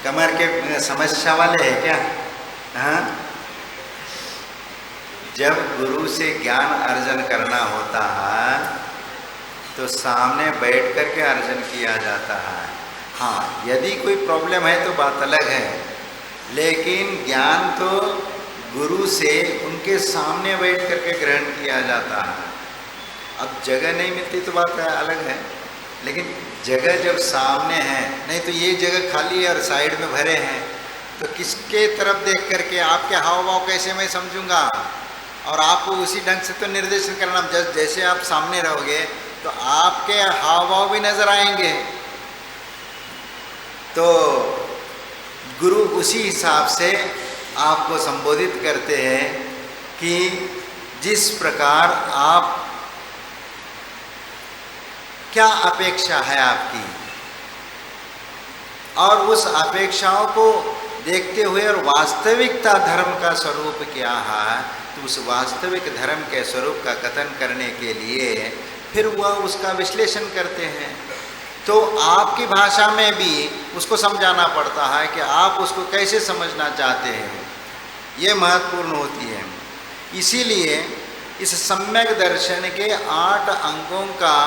कमर के समस्या वाले हैं क्या? हाँ, जब गुरु से ज्ञान अर्जन करना होता है तो सामने बैठ कर के अर्जन किया जाता है। हाँ, यदि कोई प्रॉब्लम है तो बात अलग है, लेकिन ज्ञान तो गुरु से उनके सामने बैठ कर के ग्रहण किया जाता है। अब जगह नहीं मिलती तो बात अलग है, लेकिन जगह जब सामने है, नहीं तो ये जगह खाली है और साइड में भरे हैं, तो किसके तरफ देख करके आपके हाव भाव कैसे मैं समझूंगा? और आपको उसी ढंग से तो निर्देशन करना, जैसे आप सामने रहोगे तो आपके हाव भाव भी नजर आएंगे, तो गुरु उसी हिसाब से आपको संबोधित करते हैं कि जिस प्रकार आप, क्या अपेक्षा है आपकी, और उस अपेक्षाओं को देखते हुए और वास्तविकता धर्म का स्वरूप क्या है, तो उस वास्तविक धर्म के स्वरूप का कथन करने के लिए फिर वह उसका विश्लेषण करते हैं। तो आपकी भाषा में भी उसको समझाना पड़ता है कि आप उसको कैसे समझना चाहते हैं, ये महत्वपूर्ण होती है। इसीलिए इस सम्यक दर्शन के 8 अंगों का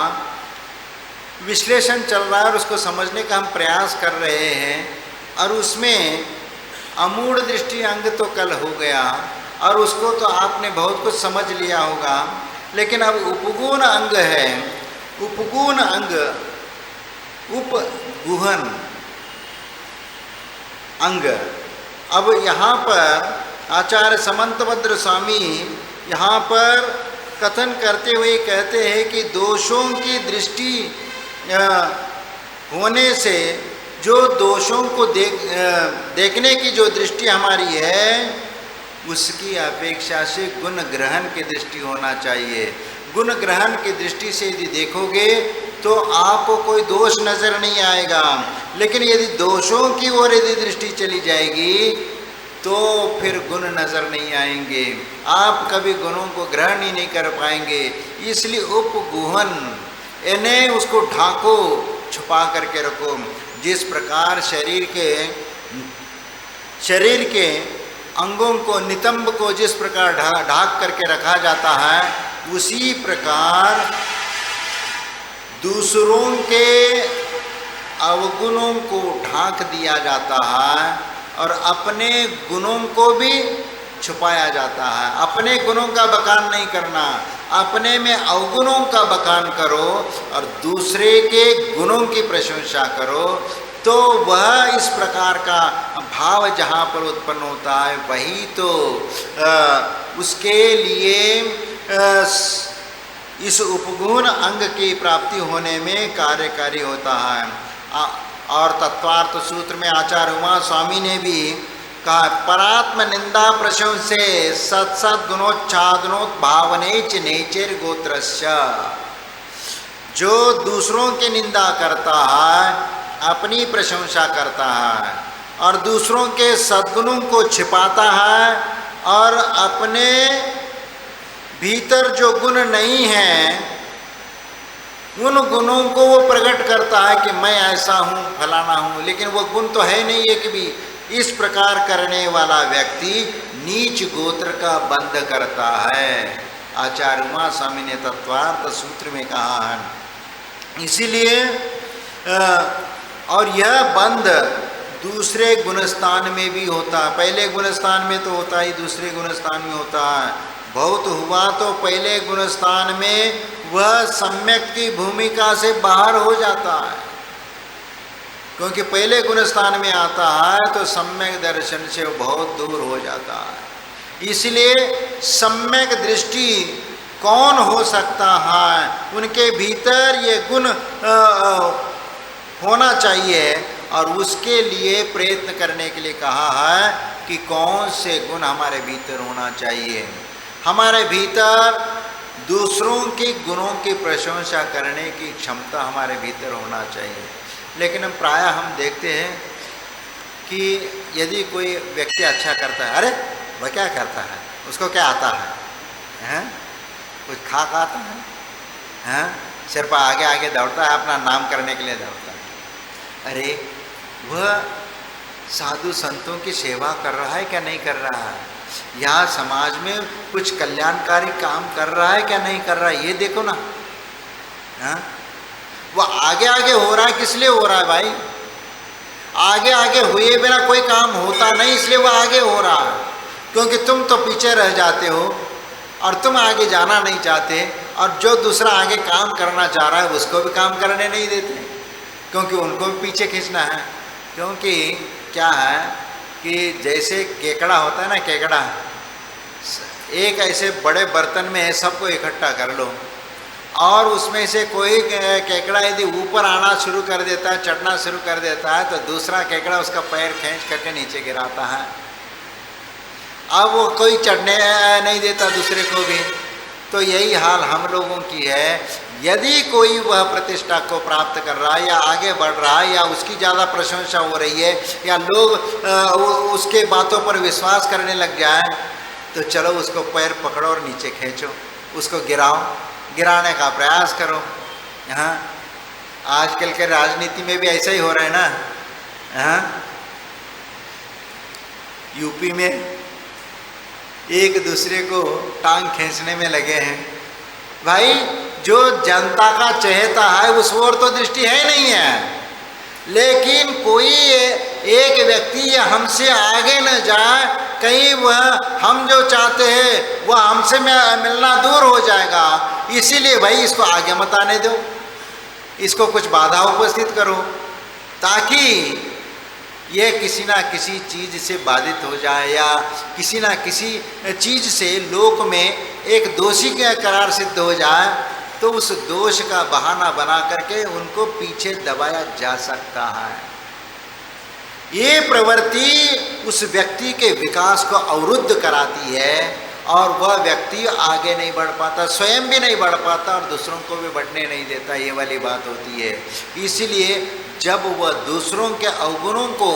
विश्लेषण चल रहा है और उसको समझने का हम प्रयास कर रहे हैं। और उसमें अमूढ़ दृष्टि अंग तो कल हो गया और उसको तो आपने बहुत कुछ समझ लिया होगा, लेकिन अब उपगुण अंग है। उपगुण अंग, उपगुहन अंग। अब यहाँ पर आचार्य समंतभद्र स्वामी यहाँ पर कथन करते हुए कहते हैं कि दोषों की दृष्टि होने से, जो दोषों को देखने की जो दृष्टि हमारी है, उसकी अपेक्षा से गुण ग्रहण की दृष्टि होना चाहिए। गुण ग्रहण की दृष्टि से यदि देखोगे तो आपको कोई दोष नजर नहीं आएगा, लेकिन यदि दोषों की ओर यदि दृष्टि चली जाएगी तो फिर गुण नजर नहीं आएंगे, आप कभी गुणों को ग्रहण ही नहीं कर पाएंगे। इसलिए उपगुहन, इन्हें उसको ढांको, छुपा करके रखो। जिस प्रकार शरीर के अंगों को, नितंब को जिस प्रकार ढाक करके रखा जाता है, उसी प्रकार दूसरों के अवगुणों को ढांक दिया जाता है और अपने गुणों को भी छुपाया जाता है। अपने गुणों का बखान नहीं करना, अपने में अवगुणों का बखान करो और दूसरे के गुणों की प्रशंसा करो, तो वह इस प्रकार का भाव जहाँ पर उत्पन्न होता है, वही तो उसके लिए इस उपगुण अंग की प्राप्ति होने में कार्यकारी होता है। और तत्वार्थ सूत्र में आचार्य उमा स्वामी ने भी कहा, परात्म निंदा प्रशंसे सत्सद गुणोच्छादनोद्भावनेच नेचर गोत्रस्य। जो दूसरों की निंदा करता है, अपनी प्रशंसा करता है और दूसरों के सद्गुणों को छिपाता है और अपने भीतर जो गुण नहीं हैं उन गुणों को वो प्रकट करता है कि मैं ऐसा हूँ, फलाना हूँ, लेकिन वो गुण तो है नहीं एक भी। इस प्रकार करने वाला व्यक्ति नीच गोत्र का बंध करता है, आचार्य उमा स्वामी ने तत्वार्थ सूत्र में कहा है। इसीलिए और यह बंध दूसरे गुणस्थान में भी होता है। पहले गुणस्थान में तो होता ही, दूसरे गुणस्थान में होता है। बहुत हुआ तो पहले गुणस्थान में वह सम्यक की भूमिका से बाहर हो जाता है, क्योंकि पहले गुणस्थान में आता है तो सम्यक दर्शन से बहुत दूर हो जाता है। इसलिए सम्यक दृष्टि कौन हो सकता है, उनके भीतर ये गुण होना चाहिए और उसके लिए प्रयत्न करने के लिए कहा है कि कौन से गुण हमारे भीतर होना चाहिए। हमारे भीतर दूसरों के गुणों की प्रशंसा करने की क्षमता हमारे भीतर होना चाहिए। लेकिन हम देखते हैं कि यदि कोई व्यक्ति अच्छा करता है, अरे वह क्या करता है, उसको क्या आता है, हैं? कुछ खाक आता है, हैं? सिर्फ आगे आगे दौड़ता है, अपना नाम करने के लिए दौड़ता है। अरे वह साधु संतों की सेवा कर रहा है क्या नहीं कर रहा है, यहाँ समाज में कुछ कल्याणकारी काम कर रहा है क्या नहीं कर रहा है, ये देखो ना। हाँ, वो आगे आगे हो रहा है, किस लिए हो रहा है भाई? आगे आगे हुए बिना कोई काम होता नहीं, इसलिए वो आगे हो रहा है। क्योंकि तुम तो पीछे रह जाते हो और तुम आगे जाना नहीं चाहते, और जो दूसरा आगे काम करना चाह रहा है उसको भी काम करने नहीं देते, क्योंकि उनको भी पीछे खींचना है। क्योंकि क्या है कि जैसे केकड़ा होता है ना, केकड़ा, एक ऐसे बड़े बर्तन में सबको इकट्ठा कर लो और उसमें से कोई केकड़ा यदि ऊपर आना शुरू कर देता है, चढ़ना शुरू कर देता है, तो दूसरा केकड़ा उसका पैर खींच करके नीचे गिराता है। अब वो कोई चढ़ने नहीं देता दूसरे को भी। तो यही हाल हम लोगों की है। यदि कोई वह प्रतिष्ठा को प्राप्त कर रहा है या आगे बढ़ रहा है या उसकी ज़्यादा प्रशंसा हो रही है या लोग उसके बातों पर विश्वास करने लग जाए, तो चलो उसको पैर पकड़ो और नीचे खींचो, उसको गिराओ, गिराने का प्रयास करो। हाँ, आजकल के राजनीति में भी ऐसा ही हो रहा है ना। हाँ, यूपी में एक दूसरे को टांग खींचने में लगे हैं। भाई, जो जनता का चहेता है उस ओर तो दृष्टि है नहीं है, लेकिन कोई एक व्यक्ति हमसे आगे न जाए, कहीं वह हम जो चाहते हैं वह हमसे मिलना दूर हो जाएगा, इसीलिए भाई इसको आगे मत आने दो, इसको कुछ बाधा उपस्थित करो, ताकि यह किसी ना किसी चीज़ से बाधित हो जाए या किसी ना किसी चीज़ से लोक में एक दोषी का करार सिद्ध हो जाए, तो उस दोष का बहाना बना करके उनको पीछे दबाया जा सकता है। ये प्रवृत्ति उस व्यक्ति के विकास को अवरुद्ध कराती है और वह व्यक्ति आगे नहीं बढ़ पाता, स्वयं भी नहीं बढ़ पाता और दूसरों को भी बढ़ने नहीं देता। ये वाली बात होती है। इसलिए जब वह दूसरों के अवगुणों को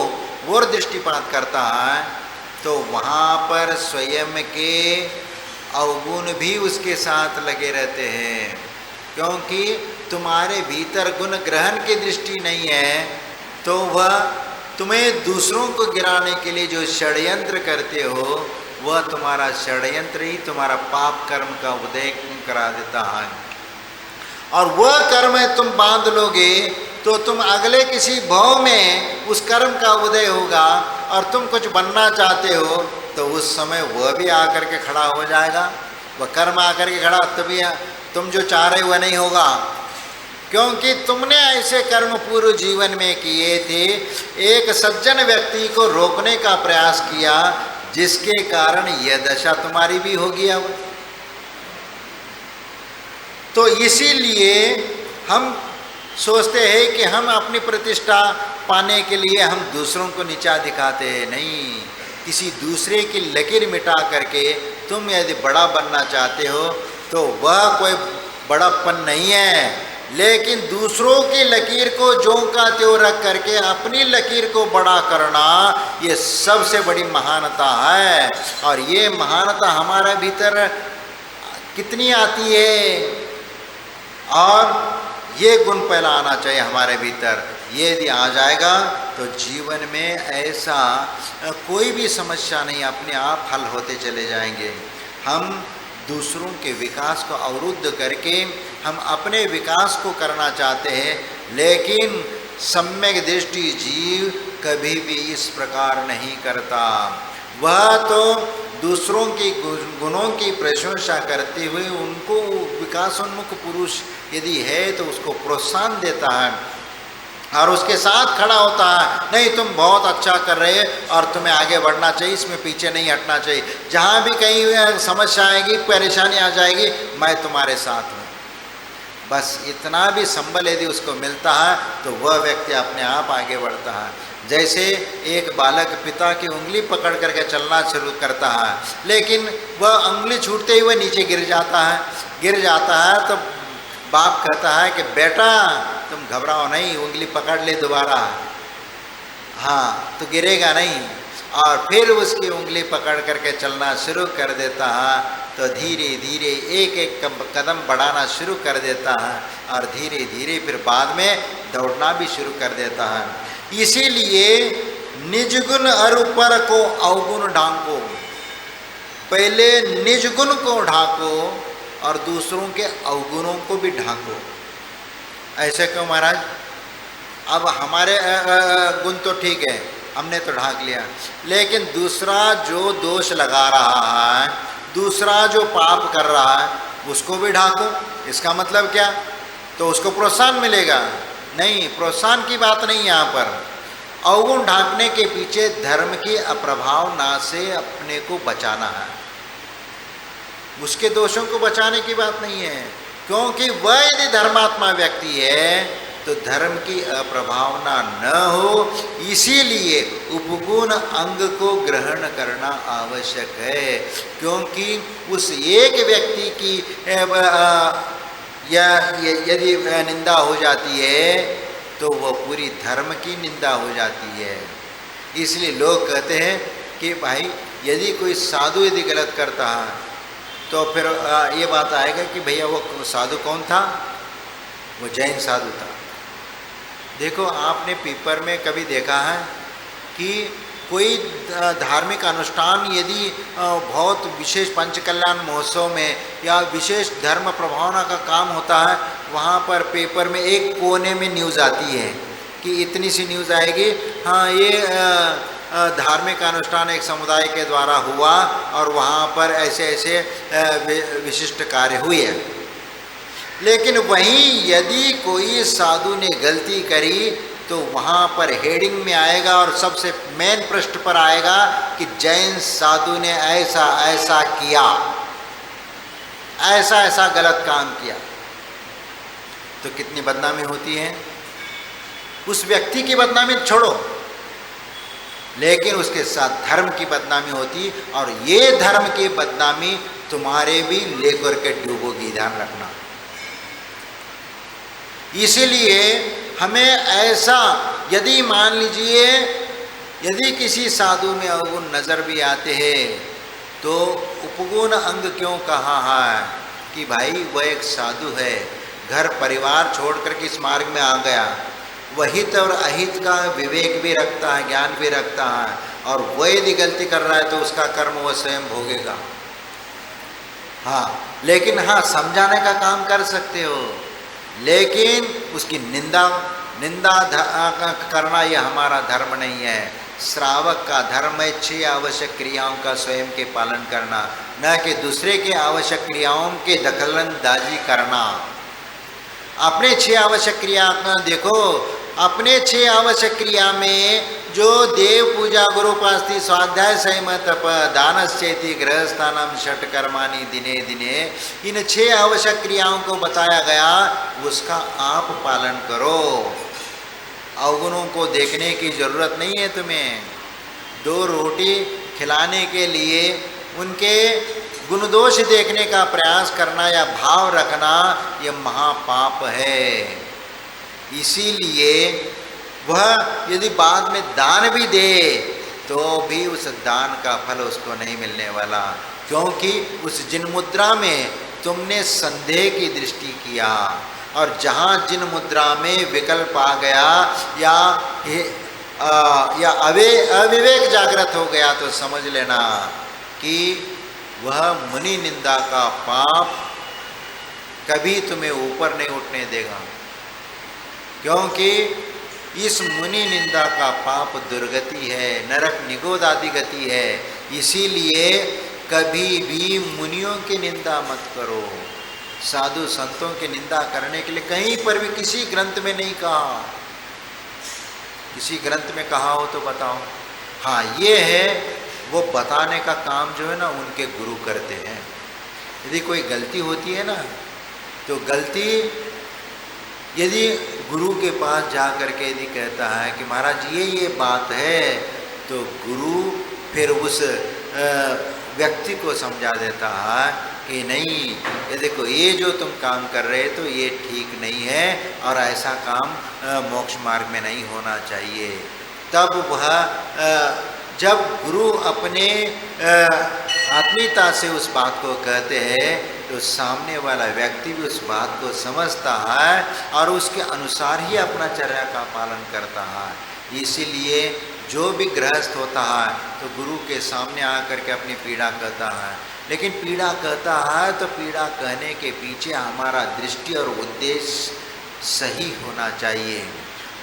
और दृष्टिपात करता है, तो वहाँ पर स्वयं के अवगुण भी उसके साथ लगे रहते हैं, क्योंकि तुम्हारे भीतर गुण ग्रहण की दृष्टि नहीं है, तो वह तुम्हें दूसरों को गिराने के लिए जो षड्यंत्र करते हो, वह तुम्हारा षड्यंत्र ही तुम्हारा पाप कर्म का उदय करा देता है। और वह कर्म तुम बांध लोगे तो तुम अगले किसी भाव में उस कर्म का उदय होगा, और तुम कुछ बनना चाहते हो तो उस समय वह भी आकर के खड़ा हो जाएगा, वह कर्म आकर के खड़ा, तभी तुम जो चाह रहे वह नहीं होगा, क्योंकि तुमने ऐसे कर्म पूर्व जीवन में किए थे। एक सज्जन व्यक्ति को रोकने का प्रयास किया, जिसके कारण यह दशा तुम्हारी भी होगी। अब तो इसीलिए हम सोचते हैं कि हम अपनी प्रतिष्ठा पाने के लिए हम दूसरों को नीचा दिखाते हैं। नहीं, किसी दूसरे की लकीर मिटा करके तुम यदि बड़ा बनना चाहते हो तो वह कोई बड़ापन नहीं है, लेकिन दूसरों की लकीर को ज्यों का त्यों रख करके अपनी लकीर को बड़ा करना, ये सबसे बड़ी महानता है। और ये महानता हमारे भीतर कितनी आती है, और ये गुण पहला आना चाहिए हमारे भीतर। ये यदि आ जाएगा तो जीवन में ऐसा कोई भी समस्या नहीं, अपने आप हल होते चले जाएंगे। हम दूसरों के विकास को अवरुद्ध करके हम अपने विकास को करना चाहते हैं, लेकिन सम्यक दृष्टि जीव कभी भी इस प्रकार नहीं करता। वह तो दूसरों की गुणों की प्रशंसा करते हुए उनको विकासोन्मुख पुरुष यदि है तो उसको प्रोत्साहन देता है और उसके साथ खड़ा होता है। नहीं, तुम बहुत अच्छा कर रहे हैं और तुम्हें आगे बढ़ना चाहिए, इसमें पीछे नहीं हटना चाहिए। जहाँ भी कहीं समस्या आएगी, परेशानी आ जाएगी, मैं तुम्हारे साथ हूँ। बस इतना भी संबल यदि उसको मिलता है तो वह व्यक्ति अपने आप आगे बढ़ता है। जैसे एक बालक पिता की उंगली पकड़ करके चलना शुरू करता है, लेकिन वह उंगली छूटते ही वह नीचे गिर जाता है तो बाप कहता है कि बेटा तुम घबराओ नहीं, उंगली पकड़ ले दोबारा, हाँ तो गिरेगा नहीं। और फिर उसकी उंगली पकड़ करके चलना शुरू कर देता है, तो धीरे धीरे एक एक कदम बढ़ाना शुरू कर देता है और धीरे धीरे फिर बाद में दौड़ना भी शुरू कर देता है। इसीलिए निज गुण अरु पर को अवगुण ढांको। पहले निज गुण को ढांको और दूसरों के अवगुणों को भी ढांको। ऐसे क्यों महाराज? अब हमारे गुण तो ठीक है, हमने तो ढांक लिया, लेकिन दूसरा जो दोष लगा रहा है, दूसरा जो पाप कर रहा है, उसको भी ढांको। इसका मतलब क्या? तो उसको प्रोत्साहन मिलेगा? नहीं, प्रोत्साहन की बात नहीं यहाँ पर। अवगुण ढांकने के पीछे धर्म की अप्रभावना से अपने को बचाना है, उसके दोषों को बचाने की बात नहीं है। क्योंकि वह यदि धर्मात्मा व्यक्ति है तो धर्म की अप्रभावना न हो, इसीलिए उपगुण अंग को ग्रहण करना आवश्यक है। क्योंकि उस एक व्यक्ति की यदि निंदा हो जाती है तो वह पूरी धर्म की निंदा हो जाती है। इसलिए लोग कहते हैं कि भाई यदि कोई साधु यदि गलत करता है तो फिर ये बात आएगा कि भैया वो साधु कौन था? वो जैन साधु था। देखो, आपने पेपर में कभी देखा है कि कोई धार्मिक अनुष्ठान यदि बहुत विशेष पंचकल्याण महोत्सव में या विशेष धर्म प्रभावना का काम होता है, वहाँ पर पेपर में एक कोने में न्यूज़ आती है कि इतनी सी न्यूज़ आएगी, हाँ ये धार्मिक अनुष्ठान एक समुदाय के द्वारा हुआ और वहाँ पर ऐसे ऐसे विशिष्ट कार्य हुए। लेकिन वहीं यदि कोई साधु ने गलती करी तो वहाँ पर हेडिंग में आएगा और सबसे मेन पृष्ठ पर आएगा कि जैन साधु ने ऐसा ऐसा किया, ऐसा ऐसा गलत काम किया। तो कितनी बदनामी होती है। उस व्यक्ति की बदनामी छोड़ो, लेकिन उसके साथ धर्म की बदनामी होती, और ये धर्म की बदनामी तुम्हारे भी लेकर के डूबोगी, ध्यान रखना। इसीलिए हमें ऐसा, यदि मान लीजिए यदि किसी साधु में अवगुण नजर भी आते हैं तो उपगुण अंग क्यों कहा है कि भाई वह एक साधु है, घर परिवार छोड़ करके इस मार्ग में आ गया, वह हित और अहित का विवेक भी रखता है, ज्ञान भी रखता है, और वह यदि गलती कर रहा है तो उसका कर्म वह स्वयं भोगेगा। हाँ, लेकिन हाँ, समझाने का काम कर सकते हो, लेकिन उसकी निंदा करना यह हमारा धर्म नहीं है। श्रावक का धर्म है 6 आवश्यक क्रियाओं का स्वयं के पालन करना, न कि दूसरे के आवश्यक क्रियाओं के दखलंदाजी करना। अपने 6 आवश्यक क्रिया देखो, अपने 6 आवश्यक क्रिया में जो देव पूजा, गुरुपास्ति, स्वाध्याय, संयम, तप, दानश्चेति, गृहस्थानम, षट कर्माणि दिने दिने, इन 6 आवश्यक क्रियाओं को बताया गया, उसका आप पालन करो। अवगुणों को देखने की जरूरत नहीं है तुम्हें। 2 रोटी खिलाने के लिए उनके गुण दोष देखने का प्रयास करना या भाव रखना यह महापाप है। इसीलिए वह यदि बाद में दान भी दे तो भी उस दान का फल उसको नहीं मिलने वाला, क्योंकि उस जिन मुद्रा में तुमने संदेह की दृष्टि किया, और जहाँ जिन मुद्रा में विकल्प आ गया या अविवेक जागृत हो गया, तो समझ लेना कि वह मुनि निंदा का पाप कभी तुम्हें ऊपर नहीं उठने देगा। क्योंकि इस मुनि निंदा का पाप दुर्गति है, नरक निगोद आदि गति है। इसीलिए कभी भी मुनियों की निंदा मत करो। साधु संतों की निंदा करने के लिए कहीं पर भी किसी ग्रंथ में नहीं कहा। किसी ग्रंथ में कहा हो तो बताओ। हाँ, ये है वो बताने का काम जो है ना उनके गुरु करते हैं। यदि कोई गलती होती है ना, तो गलती यदि गुरु के पास जा करके यदि कहता है कि महाराज ये बात है, तो गुरु फिर उस व्यक्ति को समझा देता है कि नहीं, ये देखो ये जो तुम काम कर रहे तो ये ठीक नहीं है और ऐसा काम मोक्ष मार्ग में नहीं होना चाहिए। तब वह जब गुरु अपने आत्मीयता से उस बात को कहते हैं तो सामने वाला व्यक्ति भी उस बात को समझता है और उसके अनुसार ही अपना चर्या का पालन करता है। इसीलिए जो भी गृहस्थ होता है तो गुरु के सामने आकर के अपनी पीड़ा कहता है, लेकिन पीड़ा कहता है तो पीड़ा कहने के पीछे हमारा दृष्टि और उद्देश्य सही होना चाहिए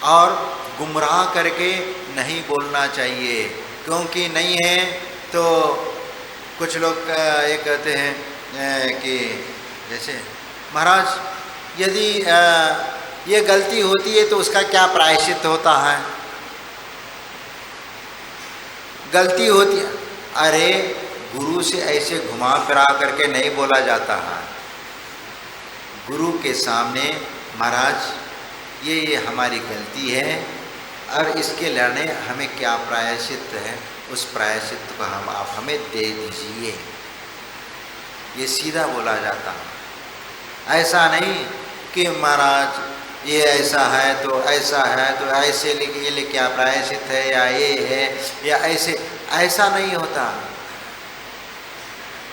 और गुमराह करके नहीं बोलना चाहिए, क्योंकि नहीं है तो कुछ लोग ये कहते हैं कि जैसे महाराज यदि ये गलती होती है तो उसका क्या प्रायश्चित होता है, गलती होती है। अरे गुरु से ऐसे घुमा फिरा करके नहीं बोला जाता है। गुरु के सामने महाराज ये हमारी गलती है और इसके लड़ने हमें क्या प्रायश्चित है, उस प्रायश्चित को आप हमें दे दीजिए, ये सीधा बोला जाता है। ऐसा नहीं कि महाराज ये ऐसा है तो ऐसे लिए क्या प्रायश्चित है या ये है या ऐसा नहीं होता,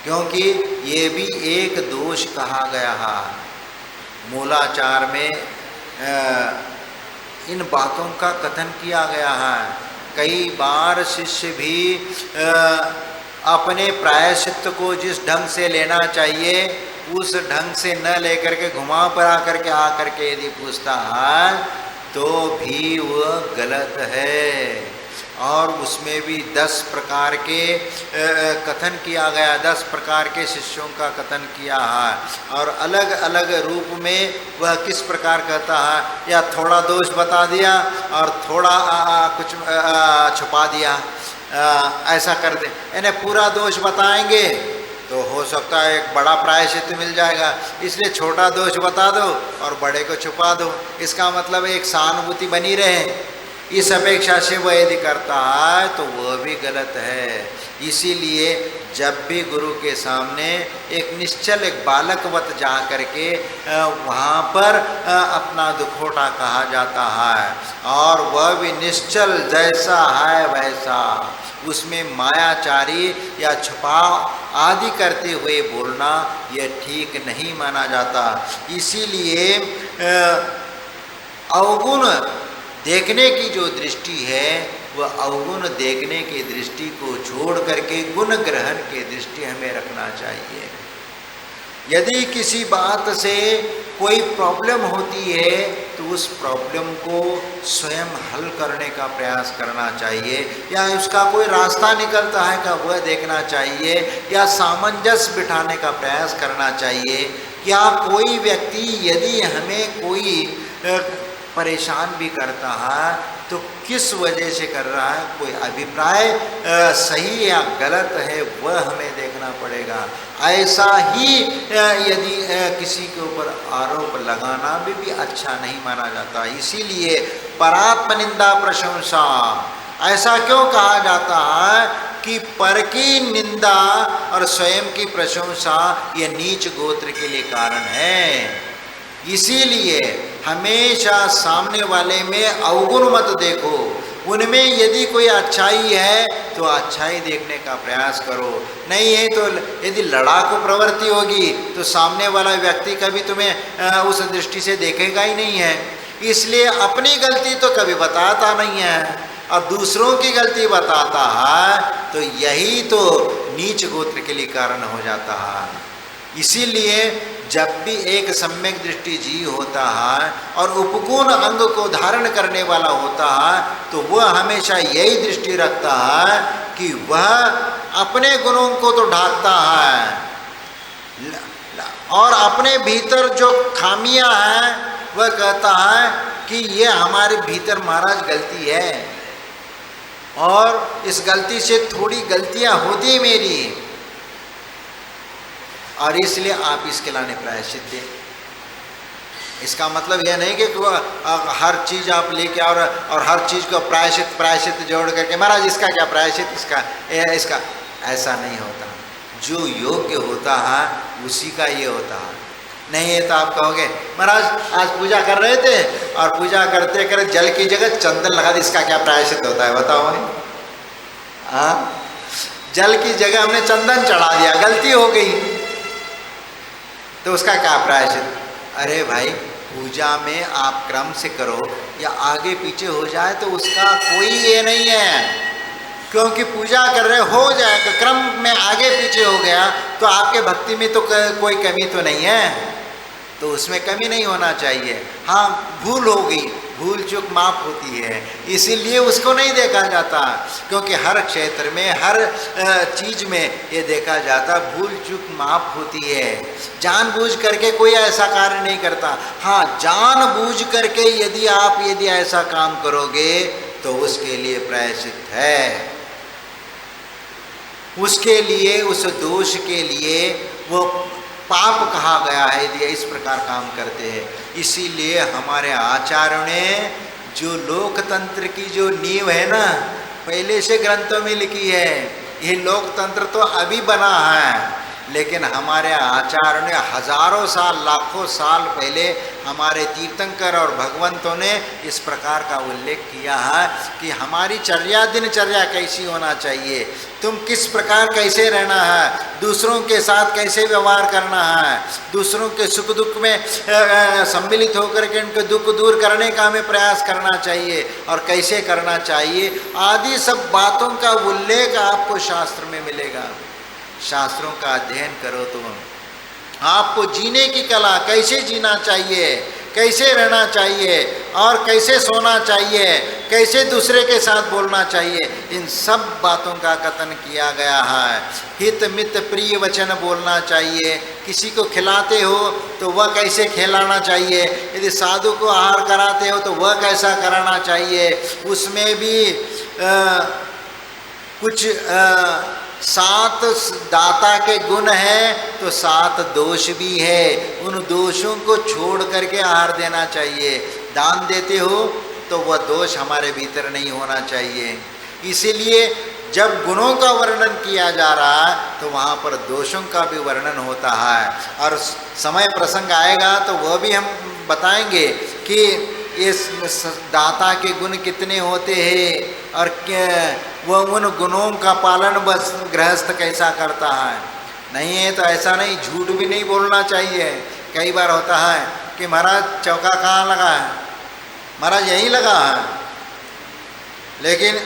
क्योंकि ये भी एक दोष कहा गया है। मूलाचार में इन बातों का कथन किया गया है। कई बार शिष्य भी अपने प्रायश्चित को जिस ढंग से लेना चाहिए उस ढंग से न लेकर के घुमा पड़ा करके आकर के यदि पूछता है तो भी वह गलत है। और उसमें भी 10 प्रकार के कथन किया गया, 10 प्रकार के शिष्यों का कथन किया है और अलग अलग रूप में वह किस प्रकार कहता है, या थोड़ा दोष बता दिया और थोड़ा कुछ छुपा दिया, ऐसा कर दे, यानी पूरा दोष बताएंगे तो हो सकता है एक बड़ा प्रायश्चित मिल जाएगा, इसलिए छोटा दोष बता दो और बड़े को छुपा दो। इसका मतलब एक सहानुभूति बनी रहे, इस अपेक्षा से वह यदि करता है तो वह भी गलत है। इसीलिए जब भी गुरु के सामने एक निश्चल एक बालकवत जा करके वहाँ पर अपना दुखोटा कहा जाता है और वह भी निश्चल जैसा है वैसा, उसमें मायाचारी या छुपाव आदि करते हुए बोलना यह ठीक नहीं माना जाता। इसीलिए अवगुण देखने की जो दृष्टि है वह अवगुण देखने की दृष्टि को छोड़ करके गुण ग्रहण की दृष्टि हमें रखना चाहिए। यदि किसी बात से कोई प्रॉब्लम होती है तो उस प्रॉब्लम को स्वयं हल करने का प्रयास करना चाहिए, या उसका कोई रास्ता निकलता है का वह देखना चाहिए, या सामंजस्य बिठाने का प्रयास करना चाहिए। क्या कोई व्यक्ति यदि हमें कोई परेशान भी करता है तो किस वजह से कर रहा है, कोई अभिप्राय सही या गलत है वह हमें देखना पड़ेगा। ऐसा ही यदि किसी के ऊपर आरोप लगाना भी अच्छा नहीं माना जाता। इसीलिए परात्म निंदा प्रशंसा ऐसा क्यों कहा जाता है कि पर की निंदा और स्वयं की प्रशंसा ये नीच गोत्र के लिए कारण है। इसीलिए हमेशा सामने वाले में अवगुण मत देखो, उनमें यदि कोई अच्छाई है तो अच्छाई देखने का प्रयास करो, नहीं है तो यदि लड़ाकू प्रवृत्ति होगी तो सामने वाला व्यक्ति कभी तुम्हें उस दृष्टि से देखेगा ही नहीं है। इसलिए अपनी गलती तो कभी बताता नहीं है और दूसरों की गलती बताता है, तो यही तो नीच गोत्र के लिए कारण हो जाता है। इसीलिए जब भी एक सम्यक दृष्टि जीव होता है और उपगुण अंग को धारण करने वाला होता है तो वह हमेशा यही दृष्टि रखता है कि वह अपने गुणों को तो ढांकता है और अपने भीतर जो खामियां हैं वह कहता है कि ये हमारे भीतर महाराज गलती है और इस गलती से थोड़ी गलतियां होती मेरी, और इसलिए आप इसके लाने प्रायश्चित दें। इसका मतलब यह नहीं कि हर चीज़ आप लेके और हर चीज़ को प्रायश्चित जोड़ करके महाराज इसका क्या प्रायश्चित, इसका ऐसा नहीं होता। जो योग्य होता है उसी का ये होता है। नहीं है तो आप कहोगे महाराज आज पूजा कर रहे थे और पूजा करते करते जल की जगह चंदन लगा दी, इसका क्या प्रायश्चित होता है बताओ भाई? जल की जगह हमने चंदन चढ़ा दिया, गलती हो गई तो उसका क्या प्रायश्चित? अरे भाई पूजा में आप क्रम से करो या आगे पीछे हो जाए तो उसका कोई ये नहीं है, क्योंकि पूजा कर रहे हो जाएगा, क्रम में आगे पीछे हो गया तो आपके भक्ति में तो कोई कमी तो नहीं है, तो उसमें कमी नहीं होना चाहिए। हाँ, भूल होगी, भूल चूक माफ होती है, इसीलिए उसको नहीं देखा जाता, क्योंकि हर क्षेत्र में हर चीज में ये देखा जाता भूल चूक माफ होती है। जानबूझ करके कोई ऐसा कार्य नहीं करता। हाँ, जानबूझ करके यदि ऐसा काम करोगे तो उसके लिए प्रायश्चित है, उसके लिए, उस दोष के लिए वो पाप कहा गया है यदि इस प्रकार काम करते हैं। इसीलिए हमारे आचार्यों ने जो लोकतंत्र की जो नींव है ना, पहले से ग्रंथों में लिखी है। ये लोकतंत्र तो अभी बना है, लेकिन हमारे आचार्यों ने हजारों साल, लाखों साल पहले हमारे तीर्थंकर और भगवंतों ने इस प्रकार का उल्लेख किया है कि हमारी चर्या, दिनचर्या कैसी होना चाहिए, तुम किस प्रकार कैसे रहना है, दूसरों के साथ कैसे व्यवहार करना है, दूसरों के सुख दुख में सम्मिलित होकर के उनके दुख दूर करने का हमें प्रयास करना चाहिए और कैसे करना चाहिए, आदि सब बातों का उल्लेख आपको शास्त्र में मिलेगा। शास्त्रों का अध्ययन करो तो आपको जीने की कला, कैसे जीना चाहिए, कैसे रहना चाहिए और कैसे सोना चाहिए, कैसे दूसरे के साथ बोलना चाहिए, इन सब बातों का कथन किया गया है। हित मित प्रिय वचन बोलना चाहिए, किसी को खिलाते हो तो वह कैसे खिलाना चाहिए, यदि साधु को आहार कराते हो तो वह कैसा कराना चाहिए, उसमें भी कुछ 7 दाता के गुण हैं तो 7 दोष भी है, उन दोषों को छोड़ करके आहार देना चाहिए। दान देते हो तो वह दोष हमारे भीतर नहीं होना चाहिए। इसीलिए जब गुणों का वर्णन किया जा रहा है तो वहाँ पर दोषों का भी वर्णन होता है, और समय प्रसंग आएगा तो वह भी हम बताएंगे कि इस दाता के गुण कितने होते हैं और वह उन गुणों का पालन बस गृहस्थ कैसा करता है। नहीं है तो ऐसा नहीं, झूठ भी नहीं बोलना चाहिए। कई बार होता है कि महाराज चौका कहाँ लगा है, महाराज यहीं लगा है, लेकिन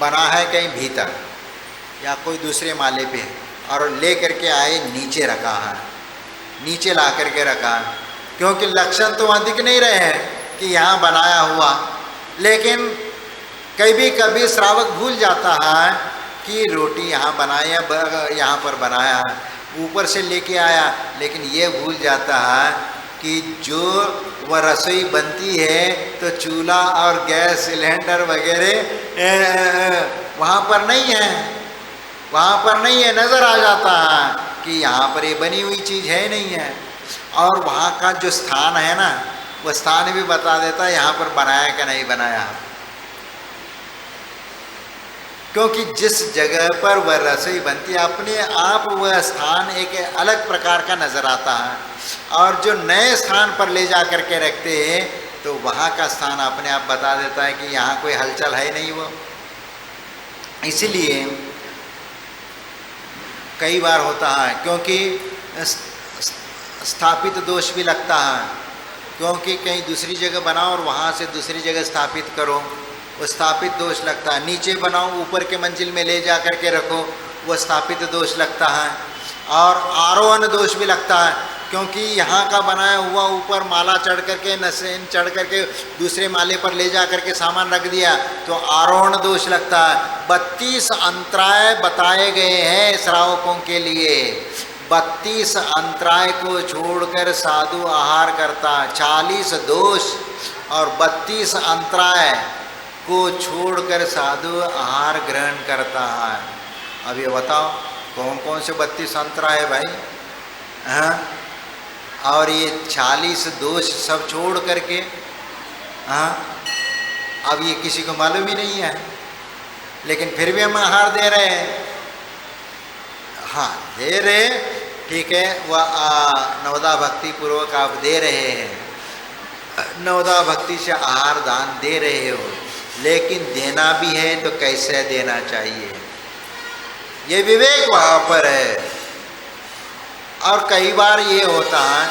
बना है कहीं भीतर या कोई दूसरे माले पे, और ले करके आए नीचे रखा है, नीचे ला करके रखा है, क्योंकि लक्षण तो वहाँ दिख नहीं रहे हैं कि यहाँ बनाया हुआ। लेकिन कभी श्रावक भूल जाता है कि रोटी यहाँ बनाया, यहाँ पर बनाया है, ऊपर से लेके आया, लेकिन ये भूल जाता है कि जो वह रसोई बनती है तो चूल्हा और गैस सिलेंडर वगैरह वहाँ पर नहीं है, वहाँ पर नहीं है, नज़र आ जाता है कि यहाँ पर ये बनी हुई चीज़ है नहीं है। और वहाँ का जो स्थान है ना, वह स्थान भी बता देता है यहाँ पर बनाया कि नहीं बनाया, क्योंकि जिस जगह पर वह रसोई बनती है अपने आप वह स्थान एक अलग प्रकार का नज़र आता है, और जो नए स्थान पर ले जा कर के रखते हैं तो वहाँ का स्थान अपने आप बता देता है कि यहाँ कोई हलचल है नहीं। वो इसलिए कई बार होता है, क्योंकि स्थापित दोष भी लगता है, क्योंकि कहीं दूसरी जगह बनाओ और वहाँ से दूसरी जगह स्थापित करो, वो स्थापित दोष लगता है। नीचे बनाओ, ऊपर के मंजिल में ले जा कर के रखो, वो स्थापित दोष लगता है। और आरोहण दोष भी लगता है, क्योंकि यहाँ का बनाया हुआ ऊपर माला चढ़ करके, नसेन चढ़ करके दूसरे माले पर ले जा करके सामान रख दिया तो आरोहण दोष लगता है। 32 अंतराय बताए गए हैं श्रावकों के लिए, 32 अंतराय को छोड़कर साधु आहार करता, 40 दोष और 32 अंतराय को छोड़कर साधु आहार ग्रहण करता है। अब ये बताओ कौन कौन से 32 अंतराय है भाई? हाँ, और ये 40 दोष सब छोड़ करके, हाँ, अब ये किसी को मालूम ही नहीं है, लेकिन फिर भी हम आहार दे रहे हैं। हाँ, दे रहे, ठीक है, वह नवदा भक्ति पूर्वक आप दे रहे हैं, नवदा भक्ति से आहार दान दे रहे हो, लेकिन देना भी है तो कैसे देना चाहिए, ये विवेक वहाँ पर है। और कई बार ये होता है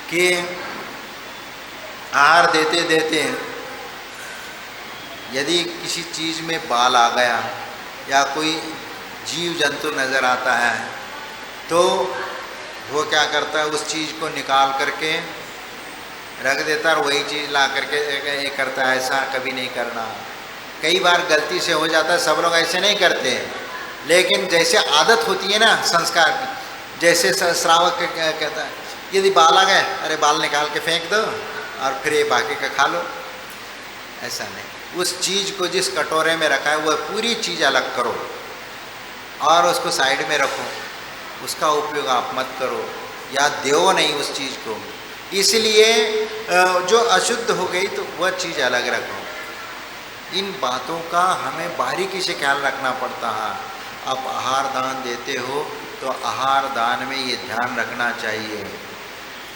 कि आहार देते देते यदि किसी चीज़ में बाल आ गया या कोई जीव जंतु नज़र आता है तो वो क्या करता है, उस चीज़ को निकाल करके रख देता है और वही चीज़ ला करके ये करता है। ऐसा कभी नहीं करना। कई बार गलती से हो जाता है, सब लोग ऐसे नहीं करते, लेकिन जैसे आदत होती है ना संस्कार की, जैसे श्रावक कहता है यदि बाल आ गए, अरे बाल निकाल के फेंक दो और फिर ये बाकी का खा लो। ऐसा नहीं, उस चीज़ को जिस कटोरे में रखा है वह पूरी चीज़ अलग करो और उसको साइड में रखो, उसका उपयोग आप मत करो या दो नहीं उस चीज़ को। इसलिए जो अशुद्ध हो गई तो वह चीज़ अलग रखो। इन बातों का हमें बारीकी से ख्याल रखना पड़ता है। आप आहार दान देते हो तो आहार दान में ये ध्यान रखना चाहिए,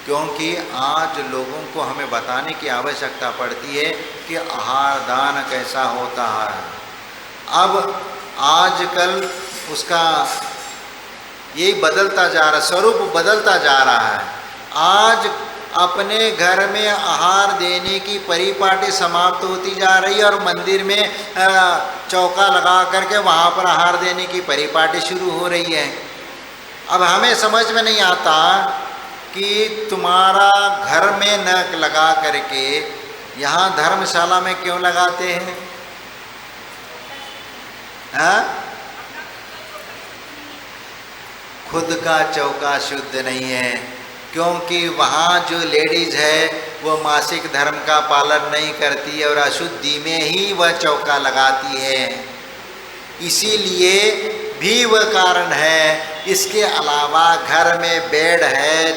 क्योंकि आज लोगों को हमें बताने की आवश्यकता पड़ती है कि आहार दान कैसा होता है। अब आजकल उसका यही बदलता जा रहा, स्वरूप बदलता जा रहा है। आज अपने घर में आहार देने की परिपाटी समाप्त होती जा रही है और मंदिर में चौका लगा करके वहाँ पर आहार देने की परिपाटी शुरू हो रही है। अब हमें समझ में नहीं आता कि तुम्हारा घर में न लगा करके यहाँ धर्मशाला में क्यों लगाते हैं? हाँ, खुद का चौका शुद्ध नहीं है, क्योंकि वहाँ जो लेडीज है वो मासिक धर्म का पालन नहीं करती है और अशुद्धि में ही वह चौका लगाती है। इसीलिए भी वह कारण है। इसके अलावा घर में बेड है,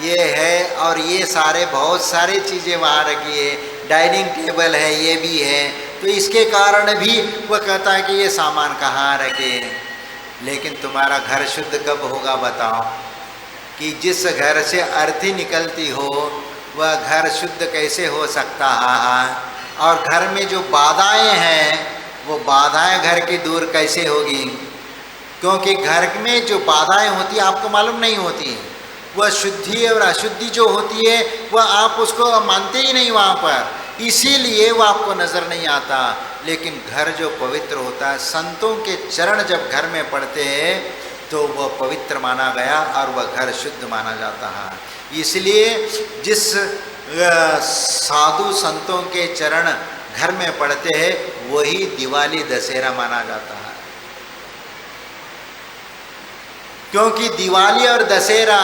ये है और ये सारे बहुत सारी चीज़ें वहाँ रखी है, डाइनिंग टेबल है, ये भी है। तो इसके कारण भी वह कहता है कि ये सामान कहाँ रखे। लेकिन तुम्हारा घर शुद्ध कब होगा बताओ? कि जिस घर से अर्थी निकलती हो वह घर शुद्ध कैसे हो सकता है? और घर में जो बाधाएं हैं वो बाधाएं घर की दूर कैसे होगी? क्योंकि घर में जो बाधाएं होती है आपको मालूम नहीं होती, वह शुद्धि और अशुद्धि जो होती है वह आप उसको मानते ही नहीं वहाँ पर, इसीलिए वह आपको नज़र नहीं आता। लेकिन घर जो पवित्र होता है, संतों के चरण जब घर में पड़ते हैं तो वह पवित्र माना गया और वह घर शुद्ध माना जाता है। इसलिए जिस साधु संतों के चरण घर में पड़ते हैं वही दिवाली दशहरा माना जाता है। क्योंकि दिवाली और दशहरा,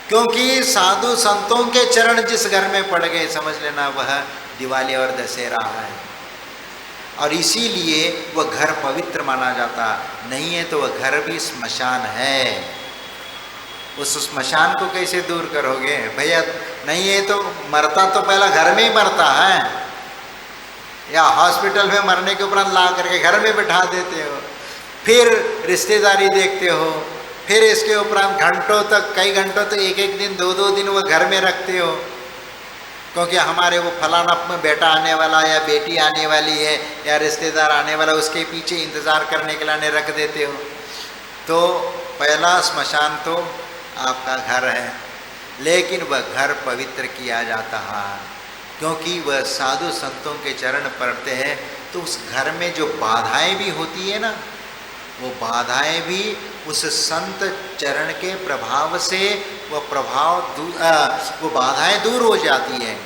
क्योंकि साधु संतों के चरण जिस घर में पड़ गए समझ लेना वह दिवाली और दशहरा है। और इसीलिए वह घर पवित्र माना जाता। नहीं है तो वह घर भी स्मशान है। उस स्मशान को कैसे दूर करोगे भैया? नहीं है तो मरता तो पहला घर में ही मरता है, या हॉस्पिटल में मरने के उपरांत ला करके घर में बिठा देते हो, फिर रिश्तेदारी देखते हो, फिर इसके उपरांत घंटों तक, कई घंटों तक, एक एक दिन, दो दो दिन वो घर में रखते हो, क्योंकि हमारे वो फलाना बेटा आने वाला या बेटी आने वाली है या रिश्तेदार आने वाला, उसके पीछे इंतज़ार करने के लिए रख देते हो। तो पहला स्मशान तो आपका घर है, लेकिन वह घर पवित्र किया जाता है क्योंकि वह साधु संतों के चरण पड़ते हैं। तो उस घर में जो बाधाएं भी होती है ना, वो बाधाएं भी उस संत चरण के प्रभाव से वो बाधाएं दूर हो जाती हैं।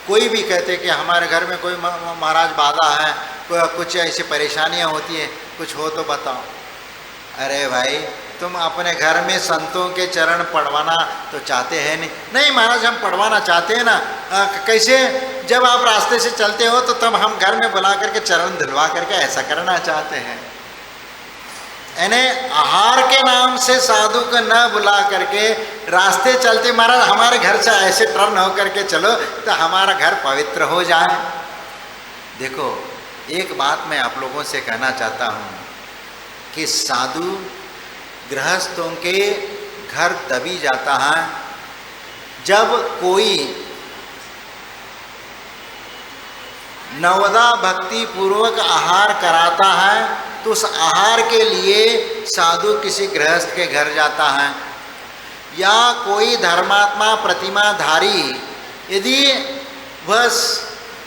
कोई भी कहते कि हमारे घर में कोई महाराज बाधा है, कुछ ऐसी परेशानियां होती हैं, कुछ हो तो बताओ। अरे भाई, तुम अपने घर में संतों के चरण पढ़वाना तो चाहते हैं नहीं महाराज हम पढ़वाना चाहते हैं ना। कैसे? जब आप रास्ते से चलते हो तो तब हम घर में बुला करके चरण धुलवा करके ऐसा करना चाहते हैं। यानी आहार के नाम से साधु को न बुला करके रास्ते चलते, महाराज हमारे घर से ऐसे टर्न हो करके चलो तो हमारा घर पवित्र हो जाए। देखो, एक बात मैं आप लोगों से कहना चाहता हूँ कि साधु गृहस्थों के घर तभी जाता है जब कोई नवदा भक्ति पूर्वक आहार कराता है, तो उस आहार के लिए साधु किसी गृहस्थ के घर जाता है। या कोई धर्मात्मा प्रतिमाधारी यदि वह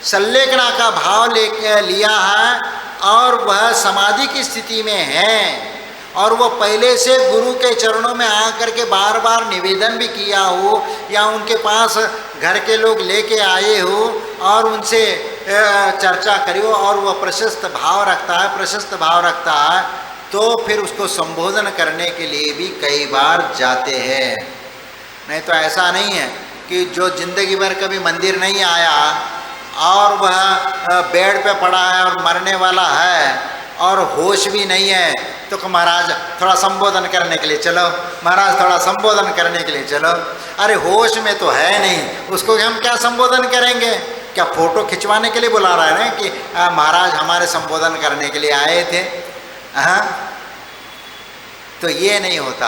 संलेखना का भाव लिया है और वह समाधि की स्थिति में है, और वो पहले से गुरु के चरणों में आकर के बार बार निवेदन भी किया हो, या उनके पास घर के लोग लेके आए हो और उनसे चर्चा करी हो, और वह प्रशस्त भाव रखता है, तो फिर उसको संबोधन करने के लिए भी कई बार जाते हैं। नहीं तो ऐसा नहीं है कि जो जिंदगी भर कभी मंदिर नहीं आया और वह बेड पे पड़ा है और मरने वाला है और होश भी नहीं है, तो महाराज थोड़ा संबोधन करने के लिए चलो, महाराज थोड़ा संबोधन करने के लिए चलो। अरे होश में तो है नहीं, उसको हम क्या संबोधन करेंगे? क्या फोटो खिंचवाने के लिए बुला रहा है ना कि महाराज हमारे संबोधन करने के लिए आए थे? हाँ, तो ये नहीं होता।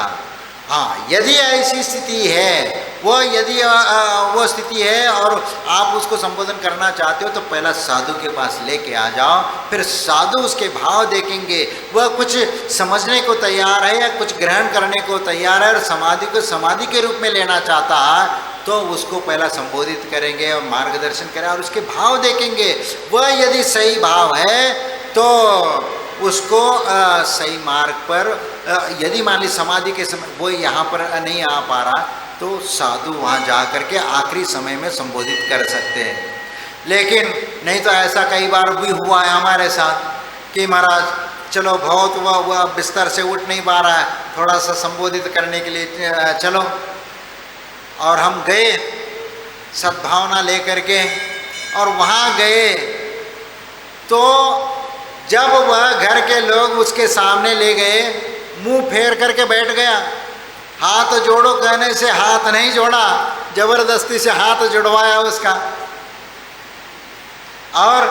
हाँ, यदि ऐसी स्थिति है, वो स्थिति है और आप उसको संबोधन करना चाहते हो, तो पहला साधु के पास लेके आ जाओ, फिर साधु उसके भाव देखेंगे, वह कुछ समझने को तैयार है या कुछ ग्रहण करने को तैयार है और समाधि को समाधि के रूप में लेना चाहता है, तो उसको पहला संबोधित करेंगे और मार्गदर्शन करें और उसके भाव देखेंगे। वह यदि सही भाव है तो उसको सही मार्ग पर, यदि मान ली समाधि के समय वो यहाँ पर नहीं आ पा रहा, तो साधु वहाँ जा कर के आखिरी समय में संबोधित कर सकते हैं। लेकिन नहीं तो ऐसा कई बार भी हुआ है हमारे साथ कि महाराज चलो बहुत हुआ बिस्तर से उठ नहीं पा रहा है, थोड़ा सा संबोधित करने के लिए चलो, और हम गए सद्भावना लेकर के, और वहाँ गए तो जब वह घर के लोग उसके सामने ले गए, मुंह फेर करके बैठ गया। हाथ जोड़ो कहने से हाथ नहीं जोड़ा, जबरदस्ती से हाथ जुड़वाया उसका। और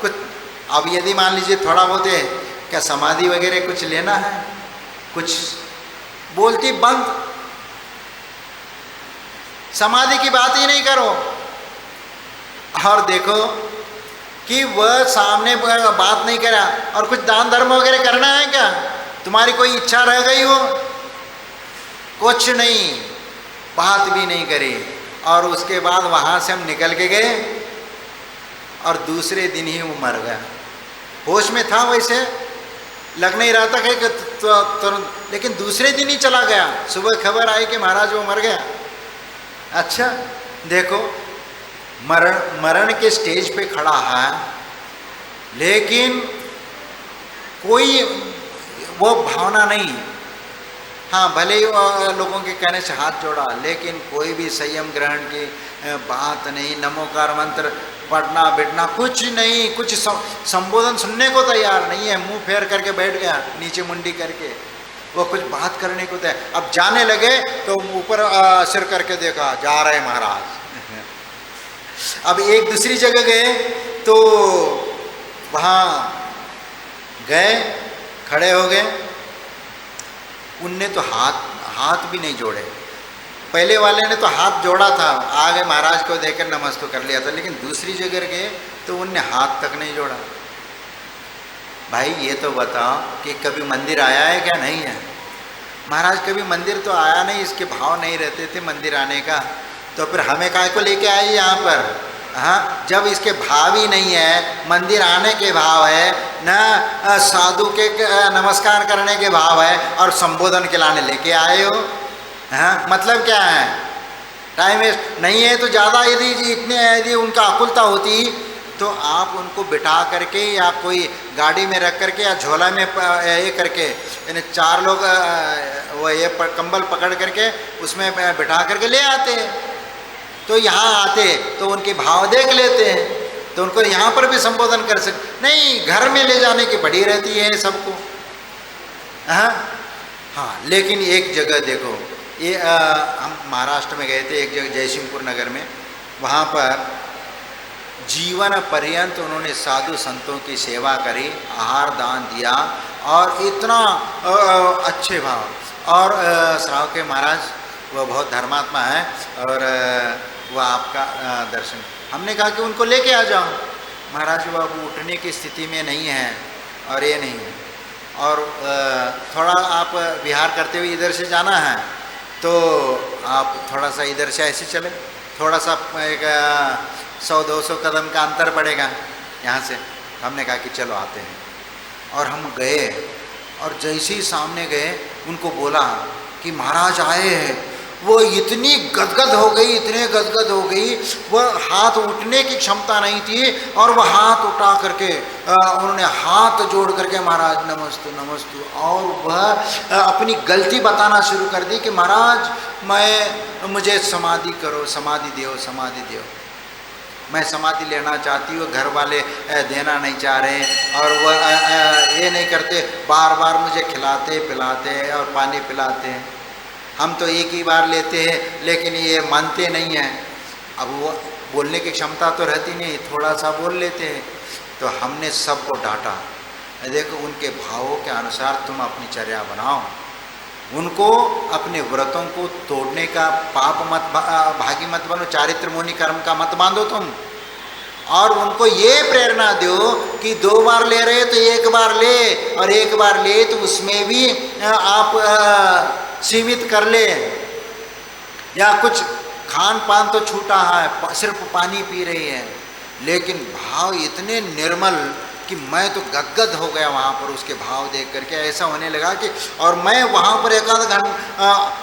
कुछ अब यदि मान लीजिए थोड़ा बहुत है, क्या समाधि वगैरह कुछ लेना है, कुछ बोलती बंद, समाधि की बात ही नहीं करो। और देखो कि वह सामने बात नहीं करा, और कुछ दान धर्म वगैरह करना है क्या, तुम्हारी कोई इच्छा रह गई हो? कुछ नहीं, बात भी नहीं करी। और उसके बाद वहाँ से हम निकल के गए और दूसरे दिन ही वो मर गया। होश में था, वैसे लग नहीं रहा था कि तुरंत, लेकिन दूसरे दिन ही चला गया। सुबह खबर आई कि महाराज वो मर गया। अच्छा देखो, मरण के स्टेज पे खड़ा है, लेकिन कोई वो भावना नहीं। हाँ, भले ही लोगों के कहने से हाथ जोड़ा, लेकिन कोई भी संयम ग्रहण की बात नहीं, नमोकार मंत्र पढ़ना बिटना कुछ नहीं, कुछ संबोधन सुनने को तैयार नहीं है। मुंह फेर करके बैठ गया, नीचे मुंडी करके, वो कुछ बात करने को तैयार। अब जाने लगे तो ऊपर सिर करके देखा, जा रहे महाराज। अब एक दूसरी जगह गए तो वहाँ गए, खड़े हो गए, उनने तो हाथ भी नहीं जोड़े। पहले वाले ने तो हाथ जोड़ा था, आगे महाराज को देखकर नमस्ते कर लिया था, लेकिन दूसरी जगह गए तो उनने हाथ तक नहीं जोड़ा। भाई ये तो बताओ कि कभी मंदिर आया है क्या? नहीं है। महाराज कभी मंदिर तो आया नहीं, इसके भाव नहीं रहते थे मंदिर आने का, तो फिर हमें काय को लेके आए यहाँ पर? हाँ, जब इसके भाव ही नहीं है, मंदिर आने के भाव है न, साधु के नमस्कार करने के भाव है, और संबोधन के लाने लेके आए हो। हाँ, मतलब क्या है? टाइम वेस्ट नहीं है तो ज़्यादा यदि उनका आकुलता होती तो आप उनको बिठा करके या कोई गाड़ी में रख करके या झोला में ये करके, यानी 4 लोग वो ये कंबल पकड़ करके उसमें बिठा करके ले आते, तो यहाँ आते तो उनके भाव देख लेते हैं, तो उनको यहाँ पर भी संबोधन कर सकते। नहीं, घर में ले जाने की पड़ी रहती है सबको। हाँ, लेकिन एक जगह देखो, ये हम महाराष्ट्र में गए थे एक जगह, जयसिंहपुर नगर में, वहाँ पर जीवन पर्यंत उन्होंने साधु संतों की सेवा करी, आहार दान दिया, और इतना अच्छे भाव। और श्राव के महाराज वो बहुत धर्मात्मा है, और वह आपका दर्शन, हमने कहा कि उनको लेके आ जाओ। महाराज वो अब उठने की स्थिति में नहीं है, और ये नहीं है, और थोड़ा आप विहार करते हुए इधर से जाना है, तो आप थोड़ा सा इधर से ऐसे चले, थोड़ा सा एक 100-200 कदम का अंतर पड़ेगा यहाँ से। हमने कहा कि चलो आते हैं, और हम गए, और जैसे ही सामने गए उनको बोला कि महाराज आए हैं। वो इतनी गदगद हो गई, इतने गदगद हो गई, वह हाथ उठने की क्षमता नहीं थी, और वह हाथ उठा करके उन्होंने हाथ जोड़ करके महाराज नमस्तु नमस्तु, और वह अपनी गलती बताना शुरू कर दी कि महाराज मुझे समाधि करो, समाधि दो, समाधि दो, मैं समाधि लेना चाहती हूँ, घर वाले देना नहीं चाह रहे, और वह ये नहीं करते, बार बार मुझे खिलाते पिलाते और पानी पिलाते हैं, हम तो एक ही बार लेते हैं, लेकिन ये मानते नहीं हैं। अब वो बोलने की क्षमता तो रहती नहीं, थोड़ा सा बोल लेते हैं। तो हमने सबको डांटा, देखो उनके भावों के अनुसार तुम अपनी चर्या बनाओ, उनको अपने व्रतों को तोड़ने का पाप मत भागी मत बनो, चारित्र मुनि कर्म का मत बांधो तुम, और उनको ये प्रेरणा दो कि 2 बार ले रहे तो 1 बार ले, और 1 बार ले तो उसमें भी आप सीमित कर ले, या कुछ खान पान तो छूटा है, सिर्फ पानी पी रही है, लेकिन भाव इतने निर्मल कि मैं तो गदगद हो गया वहाँ पर उसके भाव देख करके। ऐसा होने लगा कि, और मैं वहाँ पर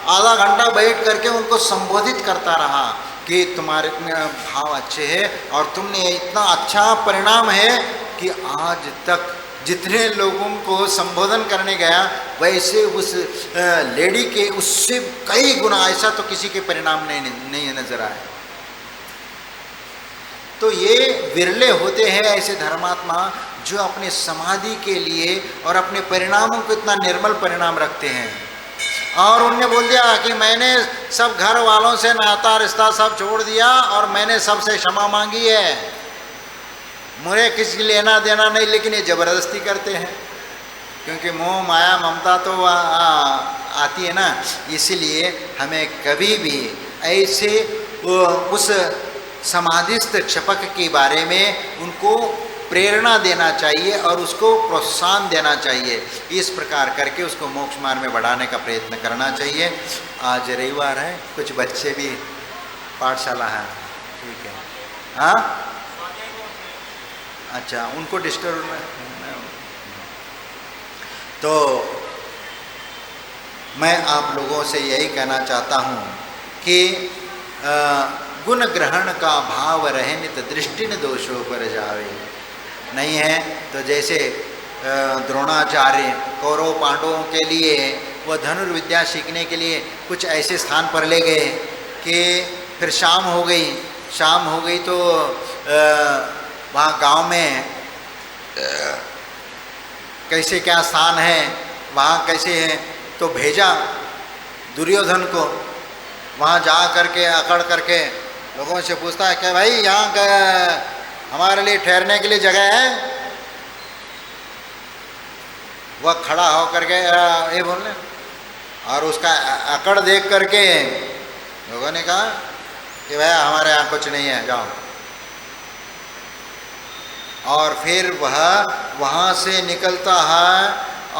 आधा घंटा बैठ करके उनको संबोधित करता रहा कि तुम्हारे भाव अच्छे हैं, और तुमने इतना अच्छा परिणाम है कि आज तक जितने लोगों को संबोधन करने गया, वैसे उस लेडी के उससे कई गुना ऐसा तो किसी के परिणाम नहीं नजर आए। तो ये विरले होते हैं ऐसे धर्मात्मा जो अपने समाधि के लिए और अपने परिणामों को इतना निर्मल परिणाम रखते हैं। और उनने बोल दिया कि मैंने सब घर वालों से नाता रिश्ता सब छोड़ दिया, और मैंने सबसे क्षमा मांगी है, मुझे किसी लेना देना नहीं, लेकिन ये ज़बरदस्ती करते हैं, क्योंकि मोह माया ममता तो आती है ना, इसलिए हमें कभी भी ऐसे उस समाधिस्थ क्षपक के बारे में उनको प्रेरणा देना चाहिए और उसको प्रोत्साहन देना चाहिए। इस प्रकार करके उसको मोक्ष मार्ग में बढ़ाने का प्रयत्न करना चाहिए। आज रविवार है, कुछ बच्चे भी पाठशाला है, ठीक है, हाँ अच्छा, उनको डिस्टर्ब तो मैं आप लोगों से यही कहना चाहता हूँ कि गुण ग्रहण का भाव रहे नित दृष्टि न दोषों पर जावे। नहीं है तो जैसे द्रोणाचार्य कौरव पांडवों के लिए वह धनुर्विद्या सीखने के लिए कुछ ऐसे स्थान पर ले गए कि फिर शाम हो गई तो वहाँ गांव में कैसे क्या स्थान है, वहाँ कैसे है, तो भेजा दुर्योधन को। वहाँ जा करके अकड़ करके लोगों से पूछता है कि भाई यहाँ हमारे लिए ठहरने के लिए जगह है। वह खड़ा हो करके ये बोलने, और उसका अकड़ देख करके लोगों ने कहा कि भाई हमारे यहाँ कुछ नहीं है, जाओ। और फिर वह वहाँ से निकलता है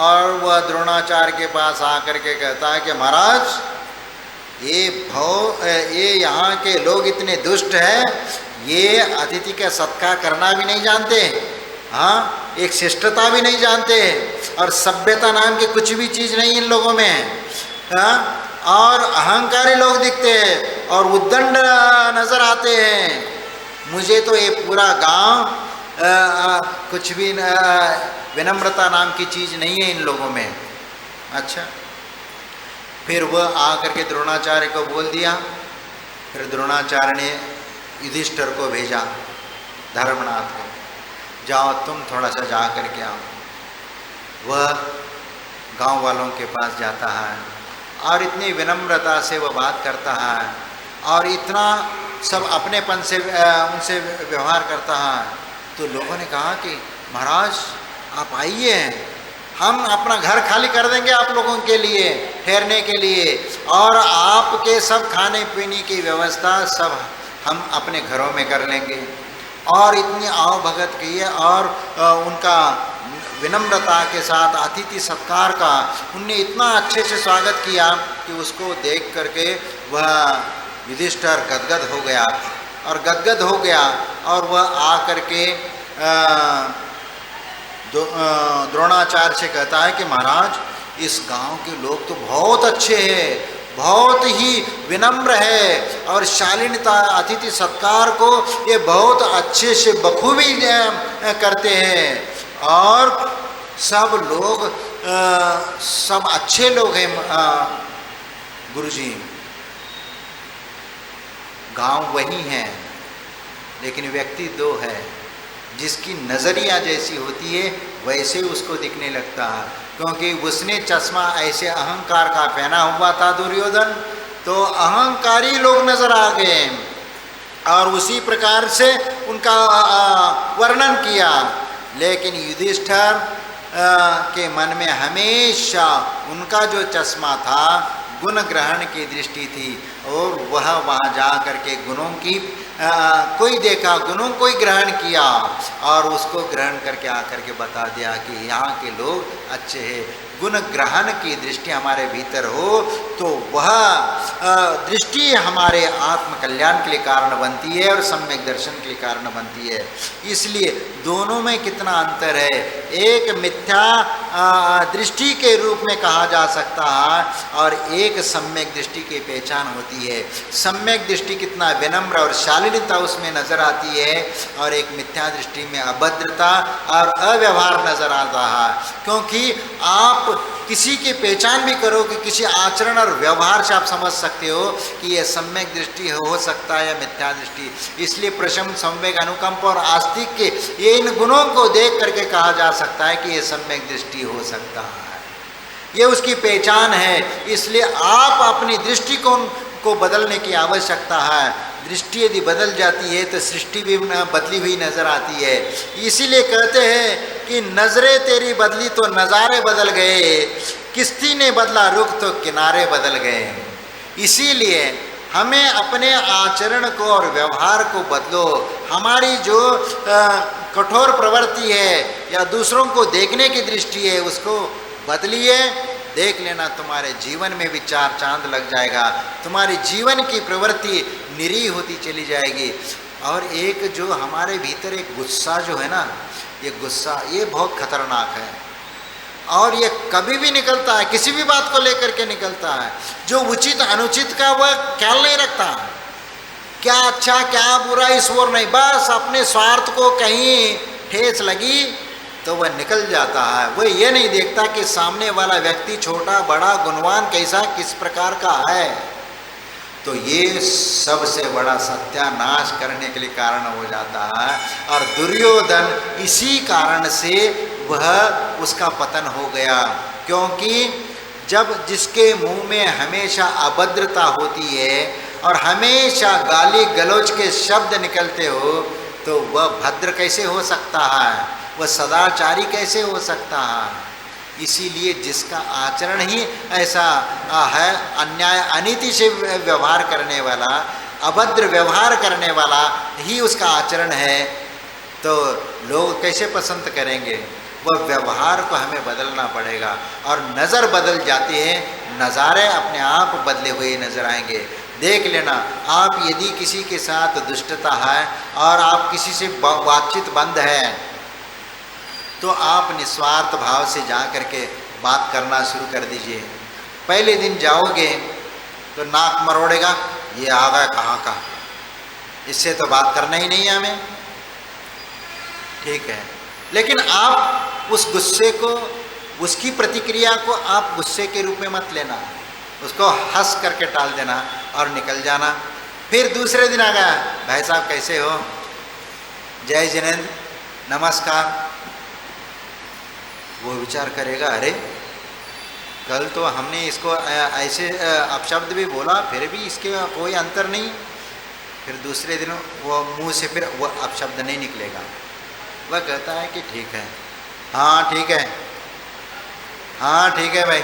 और वह द्रोणाचार्य के पास आकर के कहता है कि महाराज ये यहाँ के लोग इतने दुष्ट हैं, ये अतिथि का सत्कार करना भी नहीं जानते, हाँ, एक शिष्टता भी नहीं जानते, और सभ्यता नाम की कुछ भी चीज़ नहीं इन लोगों में, हाँ, और अहंकारी लोग दिखते हैं और उद्दंड नज़र आते हैं। मुझे तो ये पूरा गांव कुछ भी विनम्रता नाम की चीज़ नहीं है इन लोगों में। अच्छा, फिर वह आकर के द्रोणाचार्य को बोल दिया। फिर द्रोणाचार्य ने युधिष्ठिर को भेजा, धर्मनाथ को, जाओ तुम थोड़ा सा जा कर के आओ। वह गांव वालों के पास जाता है और इतनी विनम्रता से वह बात करता है और इतना सब अपनेपन से उनसे व्यवहार करता है। तो लोगों ने कहा कि महाराज आप आइए, हम अपना घर खाली कर देंगे आप लोगों के लिए ठहरने के लिए, और आपके सब खाने पीने की व्यवस्था सब हम अपने घरों में कर लेंगे। और इतनी आओ भगत की है और उनका विनम्रता के साथ अतिथि सत्कार का उनने इतना अच्छे से स्वागत किया कि उसको देख करके वह युधिष्ठिर गदगद हो गया। और गदगद हो गया और वह आकर के द्रोणाचार्य से कहता है कि महाराज इस गांव के लोग तो बहुत अच्छे हैं, बहुत ही विनम्र है और शालीनता अतिथि सत्कार को ये बहुत अच्छे से बखूबी करते हैं और सब लोग सब अच्छे लोग हैं गुरुजी। गांव वही है लेकिन व्यक्ति दो है, जिसकी नज़रिया जैसी होती है वैसे उसको दिखने लगता है, क्योंकि उसने चश्मा ऐसे अहंकार का पहना हुआ था दुर्योधन, तो अहंकारी लोग नजर आ गए और उसी प्रकार से उनका वर्णन किया। लेकिन युधिष्ठिर के मन में हमेशा उनका जो चश्मा था गुण ग्रहण की दृष्टि थी और वह वहाँ जा कर के गुणों की कोई देखा, गुणों को ही ग्रहण किया और उसको ग्रहण करके आकर के बता दिया कि यहाँ के लोग अच्छे हैं। गुण ग्रहण की दृष्टि हमारे भीतर हो तो वह दृष्टि हमारे आत्म कल्याण के लिए कारण बनती है और सम्यक दर्शन के लिए कारण बनती है। इसलिए दोनों में कितना अंतर है, एक मिथ्या दृष्टि के रूप में कहा जा सकता है और एक सम्यक दृष्टि की पहचान होती है। सम्यक दृष्टि कितना विनम्र और शालीनता उसमें नजर आती है और एक मिथ्या दृष्टि में अभद्रता और अव्यवहार नजर आता है, क्योंकि आप किसी की पहचान भी करो कि किसी आचरण और व्यवहार से आप समझ सकते हो कि यह सम्यक दृष्टि हो सकता है या मिथ्या दृष्टि। इसलिए प्रशम, संवेग, अनुकंप और आस्तिक के ये इन गुणों को देख करके कहा जा सकता है कि यह सम्यक दृष्टि हो सकता है, ये उसकी पहचान है। इसलिए आप अपनी दृष्टिकोण को बदलने की आवश्यकता है। दृष्टि यदि बदल जाती है तो सृष्टि भी बदली हुई नजर आती है। इसीलिए कहते हैं कि नजरें तेरी बदली तो नज़ारे बदल गए, किश्ती ने बदला रुख तो किनारे बदल गए। इसीलिए हमें अपने आचरण को और व्यवहार को बदलो। हमारी जो कठोर प्रवृत्ति है या दूसरों को देखने की दृष्टि है उसको बदलिए। देख लेना तुम्हारे जीवन में भी चार चांद लग जाएगा, तुम्हारी जीवन की प्रवृत्ति निरी होती चली जाएगी। और एक जो हमारे भीतर एक गुस्सा जो है ना, ये गुस्सा ये बहुत खतरनाक है और ये कभी भी निकलता है, किसी भी बात को लेकर के निकलता है। जो उचित अनुचित का वह ख्याल नहीं रखता, क्या अच्छा क्या बुरा इस ओर नहीं, बस अपने स्वार्थ को कहीं ठेस लगी तो वह निकल जाता है। वह ये नहीं देखता कि सामने वाला व्यक्ति छोटा बड़ा गुणवान कैसा किस प्रकार का है। तो ये सबसे बड़ा सत्यानाश करने के लिए कारण हो जाता है और दुर्योधन इसी कारण से वह उसका पतन हो गया, क्योंकि जब जिसके मुंह में हमेशा अभद्रता होती है और हमेशा गाली गलौज के शब्द निकलते हो तो वह भद्र कैसे हो सकता है, वह सदाचारी कैसे हो सकता है। इसीलिए जिसका आचरण ही ऐसा है, अन्याय अनीति से व्यवहार करने वाला, अभद्र व्यवहार करने वाला ही उसका आचरण है, तो लोग कैसे पसंद करेंगे। वह व्यवहार को हमें बदलना पड़ेगा और नज़र बदल जाती है, नज़ारे अपने आप बदले हुए नज़र आएंगे। देख लेना, आप यदि किसी के साथ दुष्टता है और आप किसी से बातचीत बंद है तो आप निस्वार्थ भाव से जा करके बात करना शुरू कर दीजिए। पहले दिन जाओगे तो नाक मरोड़ेगा, ये आ गया कहाँ का, इससे तो बात करना ही नहीं है हमें, ठीक है। लेकिन आप उस गुस्से को, उसकी प्रतिक्रिया को आप गुस्से के रूप में मत लेना, उसको हंस करके टाल देना और निकल जाना। फिर दूसरे दिन आ गया, भाई साहब कैसे हो, जय जिनेंद्र, नमस्कार। वो विचार करेगा, अरे कल तो हमने इसको ऐसे अपशब्द भी बोला फिर भी इसके कोई अंतर नहीं। फिर दूसरे दिन वो मुंह से फिर वो अपशब्द नहीं निकलेगा। वह कहता है कि ठीक है, हाँ ठीक है, हाँ ठीक है भाई।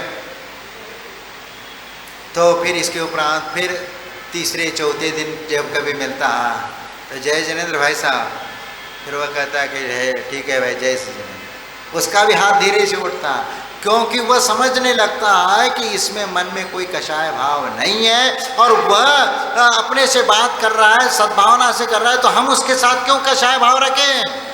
तो फिर इसके उपरांत फिर तीसरे चौथे दिन जब कभी मिलता है तो जय जिनेंद्र भाई साहब, फिर वह कहता है कि ठीक है भाई, जय श्री जिनेंद्र। उसका भी हाथ धीरे से उठता, क्योंकि वह समझने लगता है कि इसमें मन में कोई कषाय भाव नहीं है और वह अपने से बात कर रहा है, सद्भावना से कर रहा है, तो हम उसके साथ क्यों कषाय भाव रखें।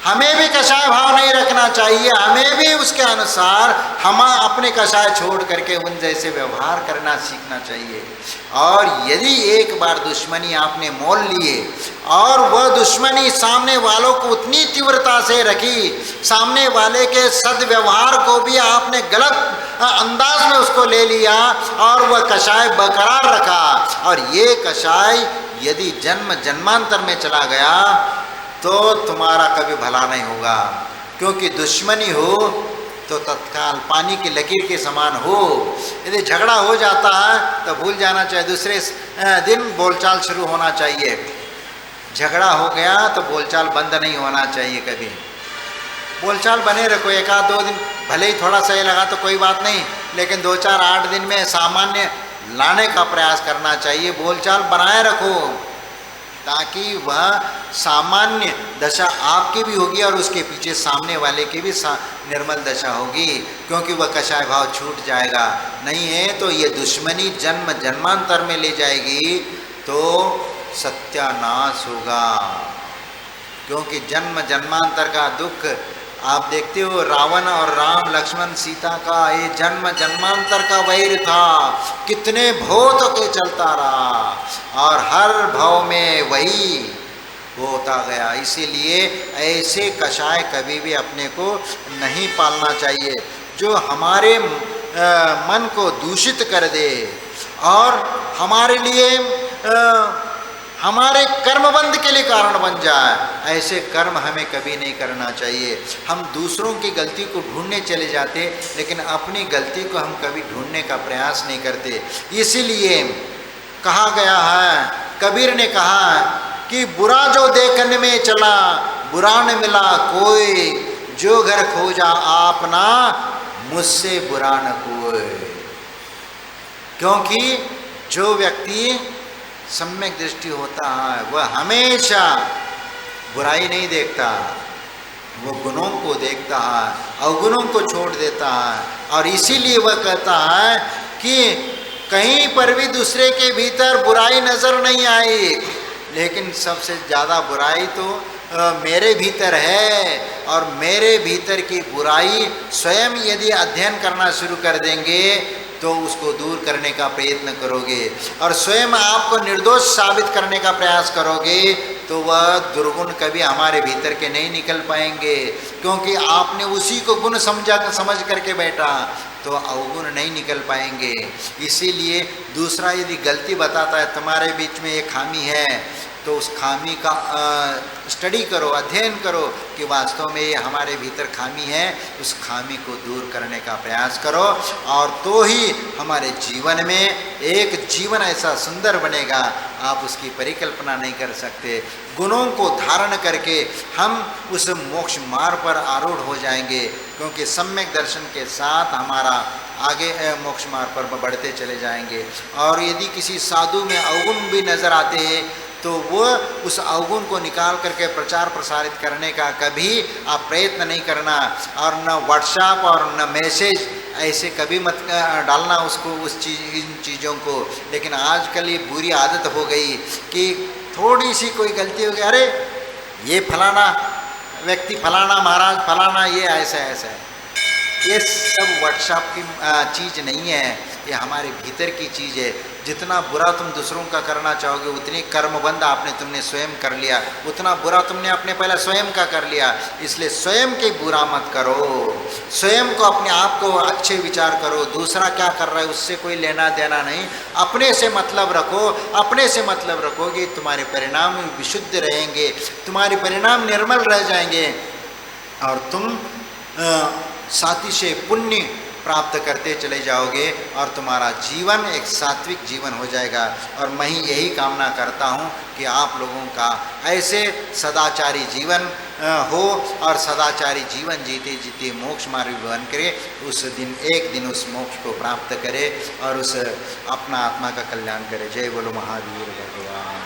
हमें भी कषाय भाव नहीं रखना चाहिए, हमें भी उसके अनुसार हम अपने कषाय छोड़ करके उन जैसे व्यवहार करना सीखना चाहिए। और यदि एक बार दुश्मनी आपने मोल लिए और वह दुश्मनी सामने वालों को उतनी तीव्रता से रखी, सामने वाले के सद्व्यवहार को भी आपने गलत अंदाज में उसको ले लिया और वह कषाय बरकरार रखा, और ये कषाय यदि जन्म जन्मांतर में चला गया तो तुम्हारा कभी भला नहीं होगा। क्योंकि दुश्मनी हो तो तत्काल पानी की लकीर के समान हो। यदि झगड़ा हो जाता है तो भूल जाना चाहिए, दूसरे दिन बोलचाल शुरू होना चाहिए। झगड़ा हो गया तो बोलचाल बंद नहीं होना चाहिए, कभी बोलचाल बने रखो। एक आध 2 दिन भले ही थोड़ा सा लगा तो कोई बात नहीं, लेकिन 2 4 8 दिन में सामान्य लाने का प्रयास करना चाहिए। बोलचाल बनाए रखो ताकि वह सामान्य दशा आपकी भी होगी और उसके पीछे सामने वाले की भी निर्मल दशा होगी, क्योंकि वह कषाय भाव छूट जाएगा। नहीं है तो ये दुश्मनी जन्म जन्मांतर में ले जाएगी तो सत्यानाश होगा। क्योंकि जन्म जन्मांतर का दुख आप देखते हो, रावण और राम लक्ष्मण सीता का ये जन्म जन्मांतर का वैर था, कितने भव तक के चलता रहा और हर भव में वही होता गया। इसीलिए ऐसे कषाय कभी भी अपने को नहीं पालना चाहिए जो हमारे मन को दूषित कर दे और हमारे लिए हमारे कर्मबंध के लिए कारण बन जाए। ऐसे कर्म हमें कभी नहीं करना चाहिए। हम दूसरों की गलती को ढूंढने चले जाते, लेकिन अपनी गलती को हम कभी ढूंढने का प्रयास नहीं करते। इसीलिए कहा गया है, कबीर ने कहा कि बुरा जो देखने में चला बुरा न मिला कोई, जो घर खोजा आपना मुझसे बुरा न कोई। क्योंकि जो व्यक्ति सम्यक दृष्टि होता है वह हमेशा बुराई नहीं देखता, वो गुणों को देखता है, अवगुणों को छोड़ देता है। और इसीलिए वह कहता है कि कहीं पर भी दूसरे के भीतर बुराई नज़र नहीं आई, लेकिन सबसे ज़्यादा बुराई तो मेरे भीतर है। और मेरे भीतर की बुराई स्वयं यदि अध्ययन करना शुरू कर देंगे तो उसको दूर करने का प्रयत्न करोगे और स्वयं आपको निर्दोष साबित करने का प्रयास करोगे तो वह दुर्गुण कभी हमारे भीतर के नहीं निकल पाएंगे। क्योंकि आपने उसी को गुण समझ करके बैठा तो अवगुण नहीं निकल पाएंगे। इसीलिए दूसरा यदि गलती बताता है तुम्हारे बीच में ये खामी है तो उस खामी का स्टडी करो, अध्ययन करो कि वास्तव में ये हमारे भीतर खामी है, उस खामी को दूर करने का प्रयास करो और तो ही हमारे जीवन में एक जीवन ऐसा सुंदर बनेगा आप उसकी परिकल्पना नहीं कर सकते। गुणों को धारण करके हम उस मोक्ष मार्ग पर आरूढ़ हो जाएंगे, क्योंकि सम्यक दर्शन के साथ हमारा आगे मोक्ष मार्ग पर बढ़ते चले जाएंगे। और यदि किसी साधु में अवगुण भी नज़र आते हैं तो वो उस अवगुण को निकाल करके प्रचार प्रसारित करने का कभी आप प्रयत्न नहीं करना और न व्हाट्सएप और न मैसेज ऐसे कभी मत डालना उसको इन चीज़ों को। लेकिन आजकल ये बुरी आदत हो गई कि थोड़ी सी कोई गलती हो गई, अरे ये फलाना व्यक्ति, फलाना महाराज, फलाना ये ऐसा ऐसा है। ये सब व्हाट्सएप की चीज़ नहीं है, ये हमारे भीतर की चीज़ है। जितना बुरा तुम दूसरों का करना चाहोगे उतनी कर्मबंध तुमने स्वयं कर लिया, उतना बुरा तुमने अपने पहले स्वयं का कर लिया। इसलिए स्वयं के बुरा मत करो, स्वयं को अपने आप को अच्छे विचार करो। दूसरा क्या कर रहा है उससे कोई लेना देना नहीं, अपने से मतलब रखो। अपने से मतलब रखोगे तुम्हारे परिणाम विशुद्ध रहेंगे, तुम्हारे परिणाम निर्मल रह जाएंगे और तुम साथी से पुण्य प्राप्त करते चले जाओगे और तुम्हारा जीवन एक सात्विक जीवन हो जाएगा। और मैं यही कामना करता हूँ कि आप लोगों का ऐसे सदाचारी जीवन हो और सदाचारी जीवन जीते जीते मोक्ष मार्ग बन करे, उस दिन एक दिन उस मोक्ष को प्राप्त करे और उस अपना आत्मा का कल्याण करे। जय बोलो महावीर भगवान।